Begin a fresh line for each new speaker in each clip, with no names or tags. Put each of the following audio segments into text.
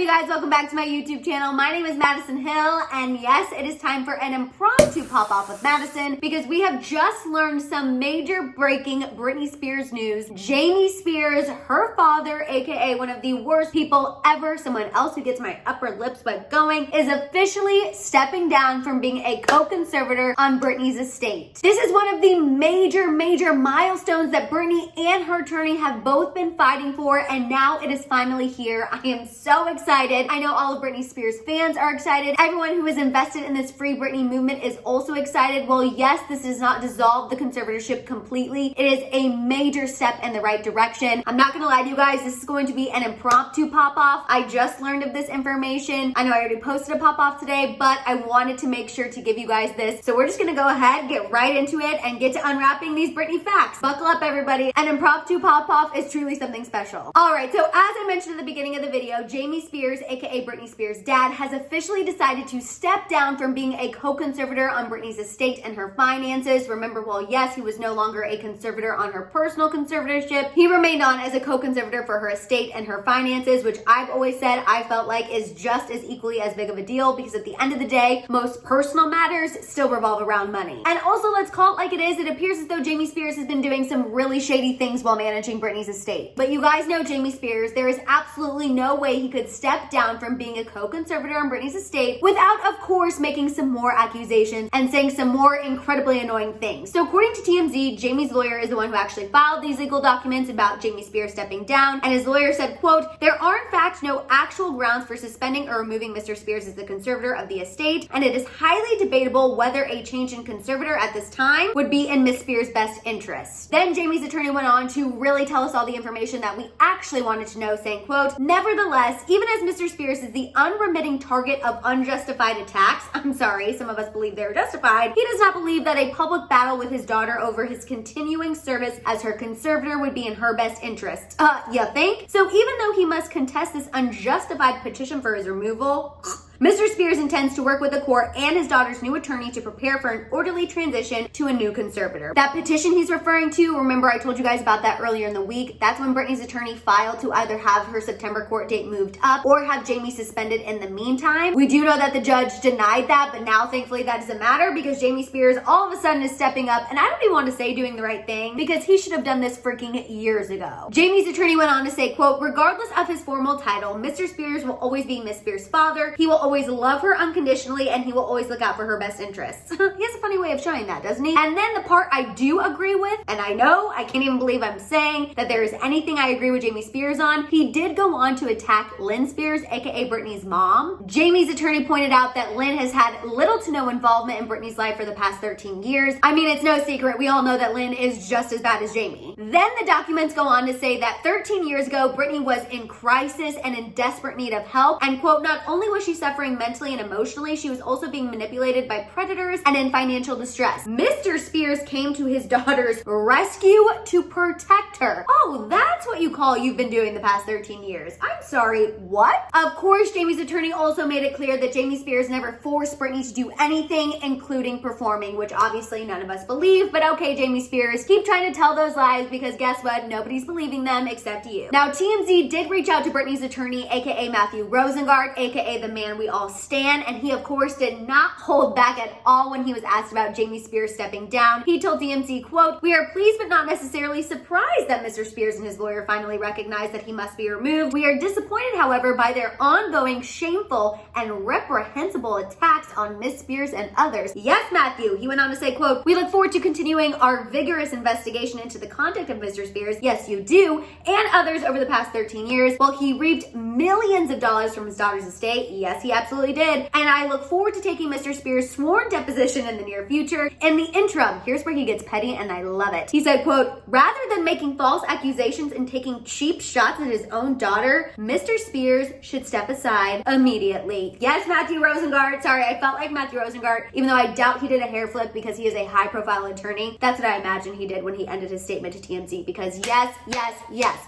you guys? Welcome back to my YouTube channel. My name is Maddison Hill, and yes, it is time for an impromptu pop-off with Maddison because we have just learned some major breaking Britney Spears news. Jamie Spears, her father, aka one of the worst people ever, someone else who gets my upper lip sweat going, is officially stepping down from being a co-conservator on Britney's estate. This is one of the major milestones that Britney and her attorney have both been fighting for, and now it is finally here. I am so excited. I know all of Britney Spears fans are excited. Everyone who is invested in this Free Britney movement is also excited. Well, yes, this does not dissolve the conservatorship completely. It is a major step in the right direction. I'm not gonna lie to you guys, this is going to be an impromptu pop-off. I just learned of this information. I know I already posted a pop-off today, but I wanted to make sure to give you guys this. So we're just gonna go ahead, get right into it, and get to unwrapping these Britney facts. Buckle up, everybody. An impromptu pop-off is truly something special. All right, so as I mentioned at the beginning of the video, Jamie Spears, aka Britney Spears' dad, has officially decided to step down from being a co-conservator on Britney's estate and her finances. Remember, well, yes, he was no longer a conservator on her personal conservatorship. He remained on as a co-conservator for her estate and her finances, which I've always said I felt like is just as equally as big of a deal because at the end of the day, most personal matters still revolve around money. And also, let's call it like it is, it appears as though Jamie Spears has been doing some really shady things while managing Britney's estate. But you guys know Jamie Spears, there is absolutely no way he could step down from being a co-conservator on Britney's estate without, of course, making some more accusations and saying some more incredibly annoying things. So according to TMZ, Jamie's lawyer is the one who actually filed these legal documents about Jamie Spears stepping down, and his lawyer said, quote, "There are in fact no actual grounds for suspending or removing Mr. Spears as the conservator of the estate, and it is highly debatable whether a change in conservator at this time would be in Miss Spears' best interest." Then Jamie's attorney went on to really tell us all the information that we actually wanted to know, saying, quote, "Nevertheless, even as Mr. Spears is the unremitting target of unjustified attacks," I'm sorry, some of us believe they're justified, "he does not believe that a public battle with his daughter over his continuing service as her conservator would be in her best interests." You think? So even though he must contest this unjustified petition for his removal, Mr. Spears intends to work with the court and his daughter's new attorney to prepare for an orderly transition to a new conservator. That petition he's referring to, remember I told you guys about that earlier in the week, that's when Britney's attorney filed to either have her September court date moved up or have Jamie suspended in the meantime. We do know that the judge denied that, but now thankfully that doesn't matter because Jamie Spears all of a sudden is stepping up, and I don't even want to say doing the right thing because he should have done this freaking years ago. Jamie's attorney went on to say, quote, "Regardless of his formal title, Mr. Spears will always be Miss Spears' father. He will always love her unconditionally, and he will always look out for her best interests." He has a funny way of showing that, doesn't he? And then the part I do agree with, and I know, I can't even believe I'm saying that there is anything I agree with Jamie Spears on, he did go on to attack Lynn Spears, aka Britney's mom. Jamie's attorney pointed out that Lynn has had little to no involvement in Britney's life for the past 13 years. I mean, it's no secret, we all know that Lynn is just as bad as Jamie. Then the documents go on to say that 13 years ago, Britney was in crisis and in desperate need of help, and quote, "Not only was she suffering mentally and emotionally, she was also being manipulated by predators and in financial distress. Mr. Spears came to his daughter's rescue to protect her." Oh, that's what you call you've been doing the past 13 years. I'm sorry, what? Of course, Jamie's attorney also made it clear that Jamie Spears never forced Britney to do anything, including performing, which obviously none of us believe, but okay, Jamie Spears, keep trying to tell those lies because guess what? Nobody's believing them except you. Now, TMZ did reach out to Britney's attorney, aka Matthew Rosengart, aka the man we all stand, and he of course did not hold back at all when he was asked about Jamie Spears stepping down. He told TMZ, quote, "We are pleased but not necessarily surprised that Mr. Spears and his lawyer finally recognized that he must be removed. We are disappointed, however, by their ongoing shameful and reprehensible attacks on Miss Spears and others." Yes, Matthew, he went on to say, quote, "We look forward to continuing our vigorous investigation into the conduct of Mr. Spears," yes you do, "and others over the past 13 years. While he reaped millions of dollars from his daughter's estate," yes he absolutely did, "and I look forward to taking Mr. Spears' sworn deposition in the near future. In the interim," here's where he gets petty and I love it. He said, quote, "Rather than making false accusations and taking cheap shots at his own daughter, Mr. Spears should step aside immediately." Yes, Matthew Rosengart. Sorry, I felt like Matthew Rosengart, even though I doubt he did a hair flip because he is a high profile attorney. That's what I imagine he did when he ended his statement to TMZ because yes.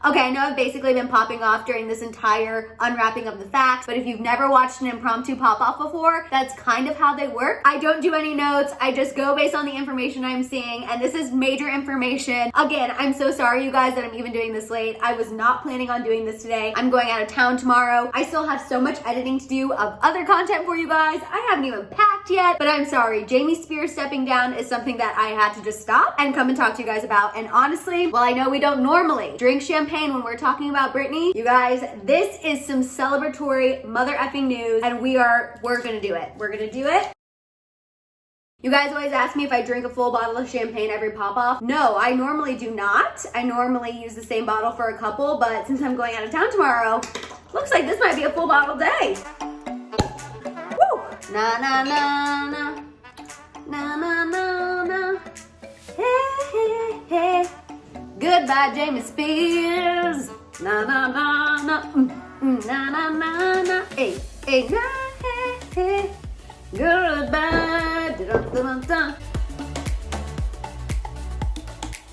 Okay, I know I've basically been popping off during this entire unwrapping of the facts, but if you've never watched an impromptu pop-off before, that's kind of how they work. I don't do any notes. I just go based on the information I'm seeing, and this is major information. Again, I'm so sorry, you guys, that I'm even doing this late. I was not planning on doing this today. I'm going out of town tomorrow. I still have so much editing to do of other content for you guys. I haven't even packed yet, but I'm sorry. Jamie Spears stepping down is something that I had to just stop and come and talk to you guys about. And honestly, while I know we don't normally drink champagne when we're talking about Britney, you guys, this is some celebratory mother effing news, and we're gonna do it. We're gonna do it. You guys always ask me if I drink a full bottle of champagne every pop-off. No, I normally do not. I normally use the same bottle for a couple, but since I'm going out of town tomorrow, looks like this might be a full bottle day. Woo! Na na na na. Na na na na. Hey, hey, hey. Goodbye, Jamie Spears. Na na na na. Na na na na. Hey, hey, na, hey, hey. Goodbye. Da-da-da-da-da.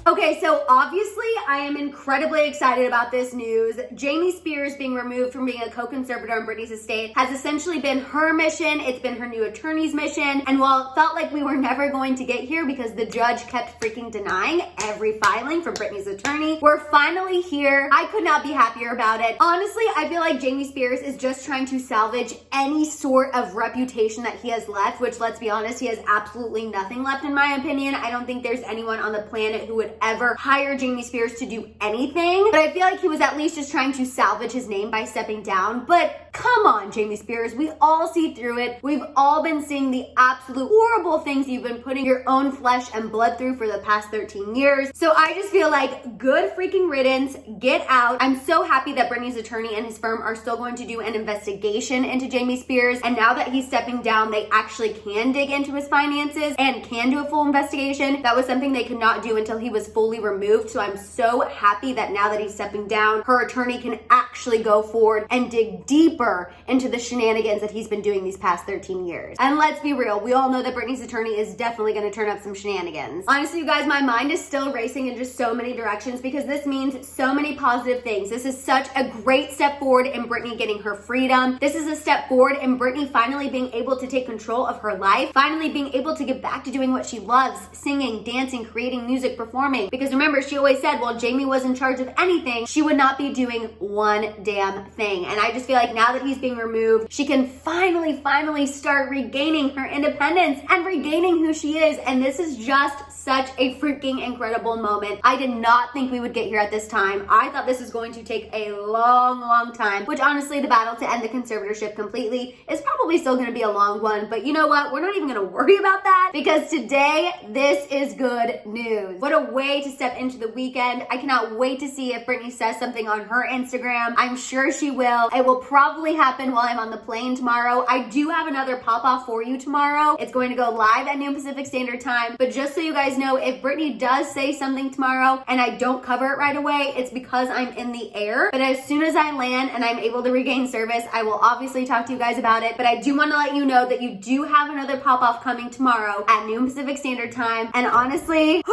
Okay, so obviously I am incredibly excited about this news. Jamie Spears being removed from being a co-conservator on Britney's estate has essentially been her mission. It's been her new attorney's mission. And while it felt like we were never going to get here because the judge kept freaking denying every filing from Britney's attorney, we're finally here. I could not be happier about it. Honestly, I feel like Jamie Spears is just trying to salvage any sort of reputation that he has left, which, let's be honest, he has absolutely nothing left in my opinion. I don't think there's anyone on the planet who would ever hire Jamie Spears to do anything, but I feel like he was at least just trying to salvage his name by stepping down. But come on, Jamie Spears, we all see through it. We've all been seeing the absolute horrible things you've been putting your own flesh and blood through for the past 13 years. So I just feel like good freaking riddance, get out. I'm so happy that Britney's attorney and his firm are still going to do an investigation into Jamie Spears, and now that he's stepping down, they actually can dig into his finances and can do a full investigation. That was something they could not do until he was fully removed. So I'm so happy that now that he's stepping down, her attorney can actually go forward and dig deeper into the shenanigans that he's been doing these past 13 years. And let's be real, we all know that Britney's attorney is definitely going to turn up some shenanigans. Honestly, you guys, my mind is still racing in just so many directions because this means so many positive things. This is such a great step forward in Britney getting her freedom. This is a step forward in Britney finally being able to take control of her life, finally being able to get back to doing what she loves, singing, dancing, creating music, performing. Because remember, she always said, while Jamie was in charge of anything, she would not be doing one damn thing. And I just feel like now that he's being removed, she can finally start regaining her independence and regaining who she is. And this is just such a freaking incredible moment. I did not think we would get here at this time. I thought this was going to take a long time, which honestly, the battle to end the conservatorship completely is probably still going to be a long one. But you know what? We're not even going to worry about that because today, this is good news. What a way to step into the weekend. I cannot wait to see if Britney says something on her Instagram. I'm sure she will. It will probably happen while I'm on the plane tomorrow. I do have another pop-off for you tomorrow. It's going to go live at noon Pacific Standard Time. But just so you guys know, if Britney does say something tomorrow and I don't cover it right away, it's because I'm in the air. But as soon as I land and I'm able to regain service, I will obviously talk to you guys about it. But I do want to let you know that you do have another pop-off coming tomorrow at noon Pacific Standard Time. And honestly,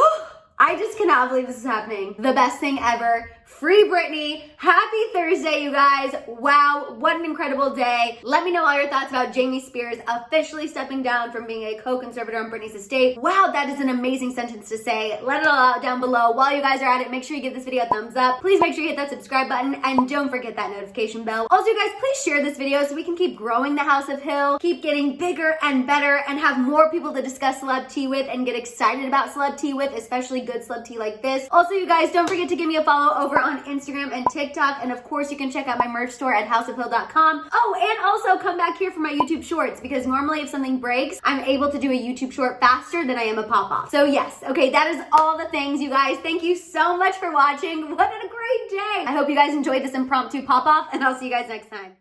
I just cannot believe this is happening. The best thing ever. Free Britney. Happy Thursday, you guys. Wow, what an incredible day. Let me know all your thoughts about Jamie Spears officially stepping down from being a co-conservator on Britney's estate. Wow, that is an amazing sentence to say. Let it all out down below. While you guys are at it, make sure you give this video a thumbs up. Please make sure you hit that subscribe button and don't forget that notification bell. Also, you guys, please share this video so we can keep growing the House of Hill, keep getting bigger and better, and have more people to discuss celeb tea with and get excited about celeb tea with, especially good celeb tea like this. Also, you guys, don't forget to give me a follow over on Instagram and TikTok, and of course you can check out my merch store at houseofhill.com. Oh, and also come back here for my YouTube shorts, because normally if something breaks, I'm able to do a YouTube short faster than I am a pop-off. So yes, okay, that is all the things, you guys. Thank you so much for watching. What a great day. I hope you guys enjoyed this impromptu pop-off, and I'll see you guys next time.